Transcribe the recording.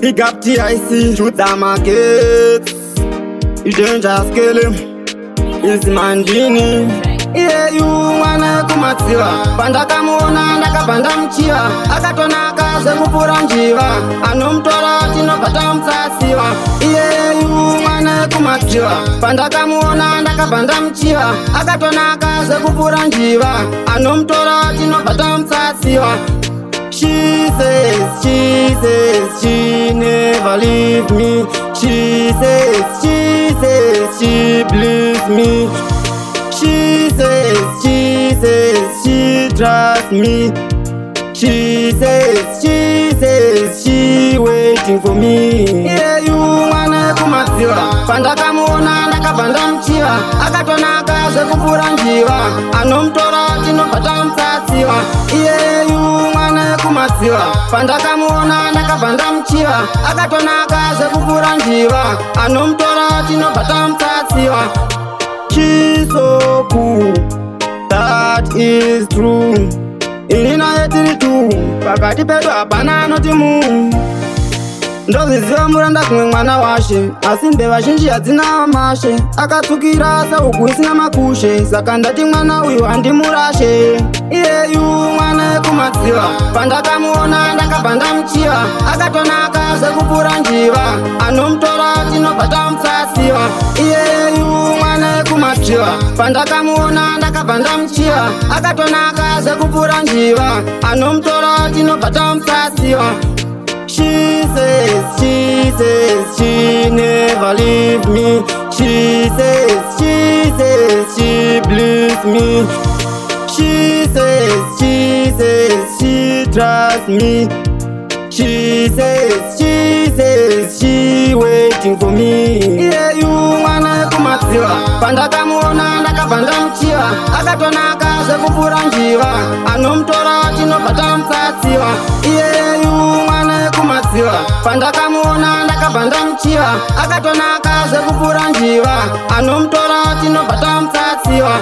Big up TIC, shoot the markets. You dangerous kill him. It's Mandini. Yeah, you mwana kumatsiwa. Pandaka muona ndakapanda mchiwa. Akatonaka sekupura njiwa. Anomtora tinopata mtsasiwa. Yeah, you mwana kumatsiwa. Pandaka muona ndakapanda mchiwa. Akatonaka sekupura njiwa. Anomtora tinopata mtsasiwa. She says she never leave me. She says she believes me. She says she trusts me. She says she waiting for me. Yeah, you mwana kumatsiwa. Pandaka muona ndakapanda mchiwa. Akatonaka sekupura njiwa. Anomtora tinopata mtsasiwa. Yeah, you mwana kumatsiwa. Pandaka muona ndakapanda mchiwa. Akatonaka sekupura njiwa. Anomtora tinopata mtsasiwa. She's so cool, that is true. Ilina yetiri tu, pakati pedu hapana anotimu. Ndoziziwa muranda kumwe mwana washe, asi mbeva zhinji hadzina mashe. Akatsukira sauku isina makushe, saka ndati mwana uyu handimurashe. Iye yu mwana kumatsiwa, pandakamuona ndakapanda mchiwa. Akatonaka sekupura njiwa, anomtora tinopata mtsasiwa. Iye yu mwana kumatsiwa, pandakamuona ndakapanda mchiwa. Akatonaka sekupura njiwa, anomtora tinopata mtsasiwa. She says she never leave me. She says she believes me. She says she trusts me. She says she waiting for me. Yeah, you mwana kumatsiwa. Pandaka muona ndakapanda mchiwa. Akatonaka sekupura njiwa. Anomtora tinopata mtsasiwa. Yeah, you mwana kumatsiwa. Pandaka muona ndakapanda mchiwa. Akatonaka sekupura njiwa. Anomtora tinopata mtsasiwa.